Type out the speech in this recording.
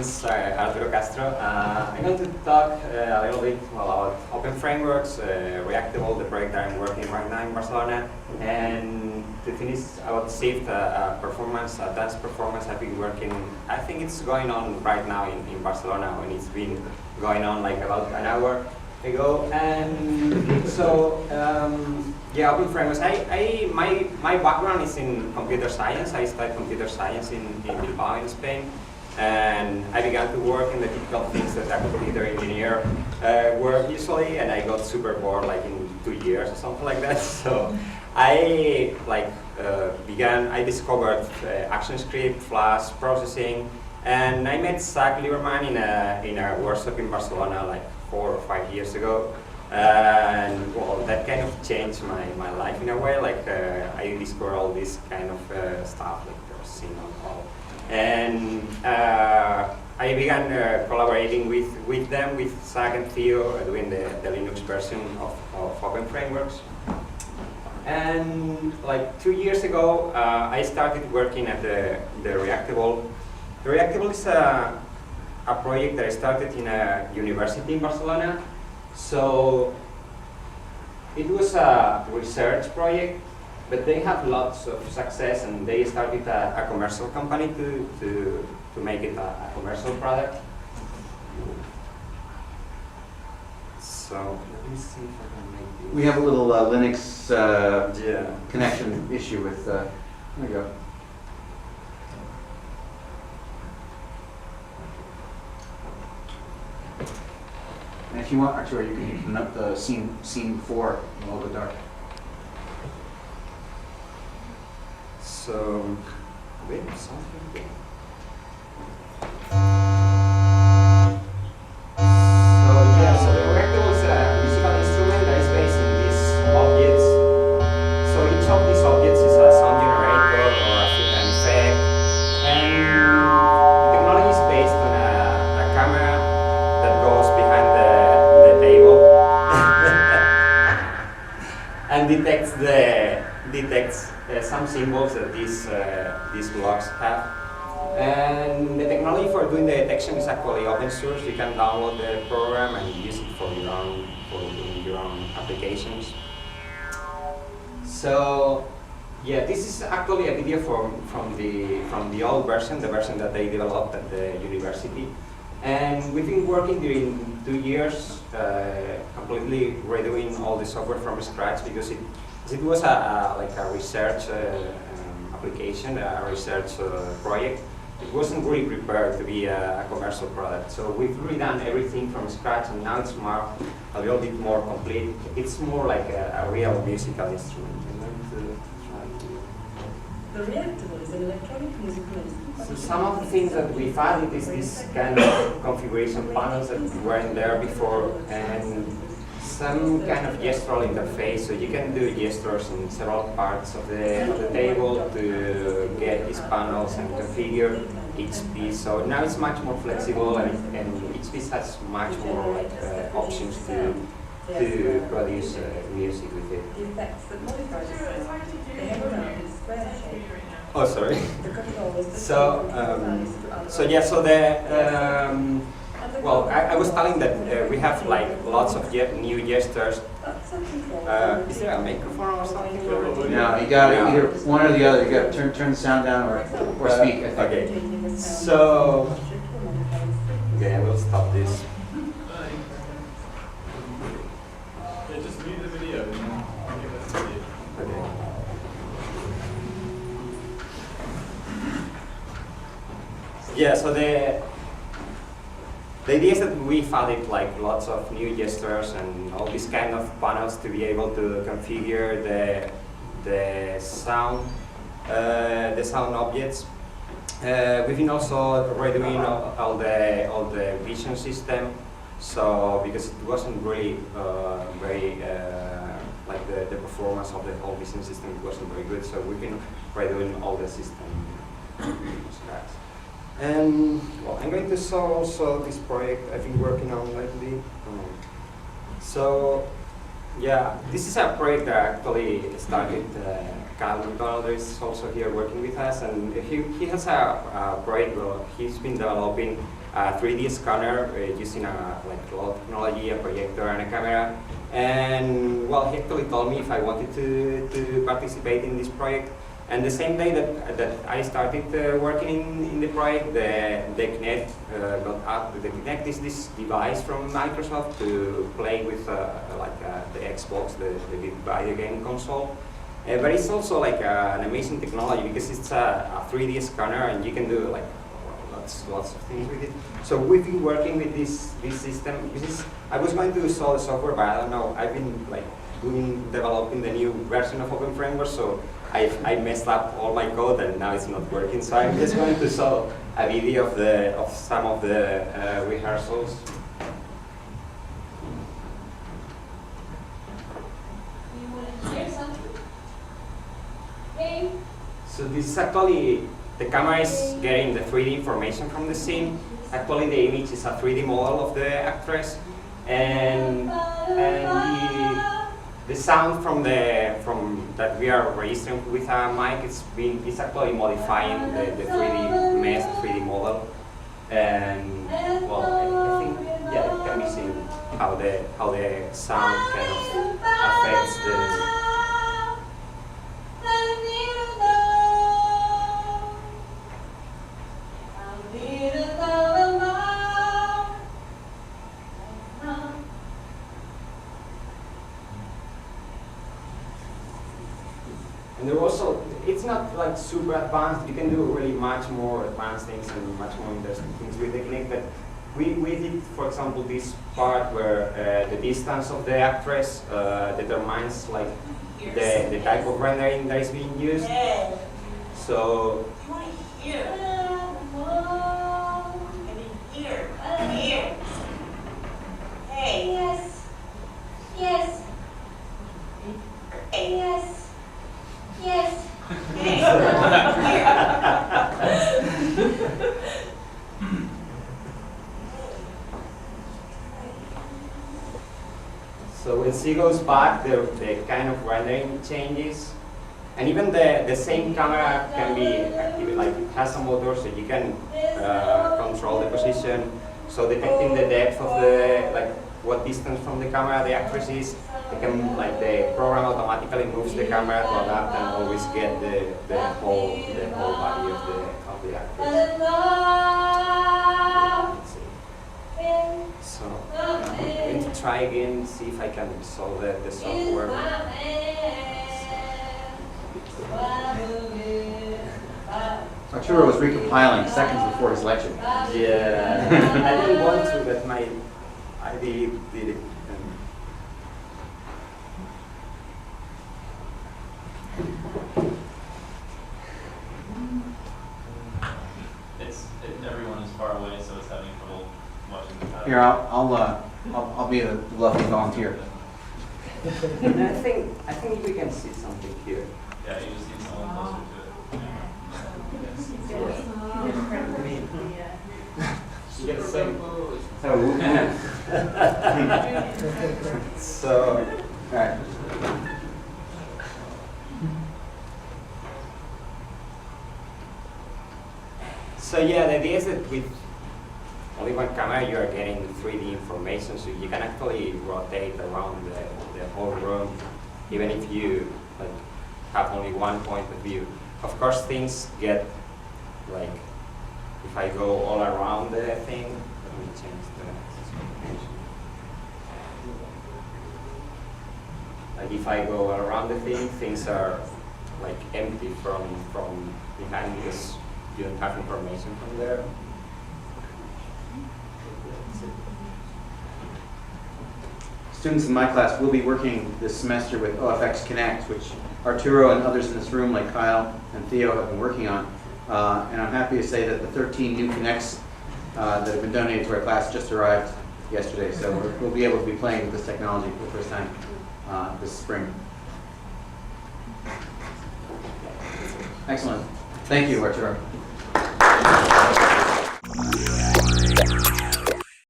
is Arturo Castro. I'm going to talk a little bit about open frameworks, Reactable, the project that I'm working right now in Barcelona, and to finish about Shift performance, advanced performance. I've been working, I think it's going on right now in Barcelona, and it's been going on like about an hour ago. And so, yeah, open frameworks. My background is in computer science. I studied computer science in Bilbao in Spain. And I began to work in the typical things that a computer engineer work usually, and I got super bored like in 2 years or something like that. So I discovered ActionScript, Flash processing, and I met Zach Lieberman in a workshop in Barcelona like 4 or 5 years ago. And well, that kind of changed my life in a way. Like I discovered all this kind of stuff, like processing and all. And I began collaborating with them, with Zach and Theo, doing the Linux version of Open Frameworks. And like 2 years ago, I started working at the Reactable. The Reactable is a project that I started in a university in Barcelona. So it was a research project, but they had lots of success, and they started a commercial company to make it a commercial product. So let me see if I can make this. We have a little Linux connection issue with, there we go. And if you want, Arturo, you can open up the scene 4 a little bit dark. So, wait, something. So the Reactable is a musical instrument that is based in these objects. So each of these objects is a sound generator or an effect, and the technology is based on a camera that goes behind the table and detects some symbols that these blocks have. And the technology for doing the detection is actually open source. You can download the program and use it for your own applications. So yeah, this is actually a video from the old version, the version that they developed at the university. And we've been working during 2 years, completely redoing all the software from scratch, because it was like a research application, a research project. It wasn't really prepared to be a commercial product. So we've redone everything from scratch, and now it's a little bit more complete. It's more like a real musical instrument. The Reactable is an electronic musical instrument. So some of the things that we've added is this kind of configuration panels that weren't there before, and some kind of gestural interface, so you can do gestures in several parts of the table to get these panels and configure each piece. So now it's much more flexible, and each piece has much more like options to produce music with it. The effects that modify the sound, they hang around in a square shape. Oh, sorry. The control is the So yeah, so the well, I was telling that we have like lots of new gestures. Is there a microphone or something? No, you got either one or the other. You got to turn the sound down or speak, I think. Okay. So, okay, I will stop this. Yeah, just mute the video. Okay. Yeah, so the idea is that we've added like lots of new gestures and all these kind of panels to be able to configure the sound objects. We've been also redoing all the vision system. So because it wasn't really very like the performance of the whole vision system, it wasn't very good. So we've been redoing all the system from scratch. And well, I'm going to show also this project I've been working on lately. So yeah, this is a project that actually started. Cal is also here working with us, and he has a project where he's been developing a 3D scanner using a low technology, a projector and a camera. And well, he actually told me if I wanted to participate in this project. And the same day that I started working in the project, the Kinect got up. The Kinect is this device from Microsoft to play with the Xbox, the video game console. But it's also like an amazing technology because it's a 3D scanner and you can do like lots of things with it. So we've been working with this system. I was going to install the software, but I don't know. I've been like developing the new version of openframeworks, so I messed up all my code and now it's not working. So I'm just going to show a video of some of the rehearsals. You want to share something? Hey. So this is actually, the camera is getting the 3D information from the scene. Actually the image is a 3D model of the actress, and the sound from that we are registering with a mic is actually modifying the 3D mesh, 3D model. And well, I think yeah, it can be seen how the sound kind of affects the. And there also, it's not like super advanced. You can do really much more advanced things and much more interesting things with the Kinect. But we did, for example, this part where the distance of the actress determines like the type of rendering that is being used. So. You want to hear? Can you hear? Hear. Hey. Yes. Yes. Hey. Yes. Yes. Hey. So when she goes back, the kind of rendering changes. And even the same camera can be activated, like it has a motor so you can control the position. So detecting the depth of like what distance from the camera the actress is, the program automatically moves the camera to adapt and always get the whole body of the actress. Let's see. So I'm going to try again, see if I can solve the software. Arturo was recompiling seconds before his lecture. Yeah, I didn't want to, but I did it. Everyone is far away, so it's having trouble watching the pattern. Here, I'll be the lovely volunteer. And I think we can see something here. Yeah, you just need someone closer to it. You get the same. So, All right. So yeah, the idea is that with only one camera you are getting 3D information, so you can actually rotate around the whole room, even if you have only one point of view. Of course, things get like, if I go all around the thing, let me change the situation. Like if I go around the thing, things are like empty from behind because you don't have information from there. Students in my class will be working this semester with OFX Connect, which Arturo and others in this room, like Kyle and Theo, have been working on. And I'm happy to say that the 13 new Connects that have been donated to our class just arrived yesterday. So we'll be able to be playing with this technology for the first time this spring. Excellent. Thank you, Arturo.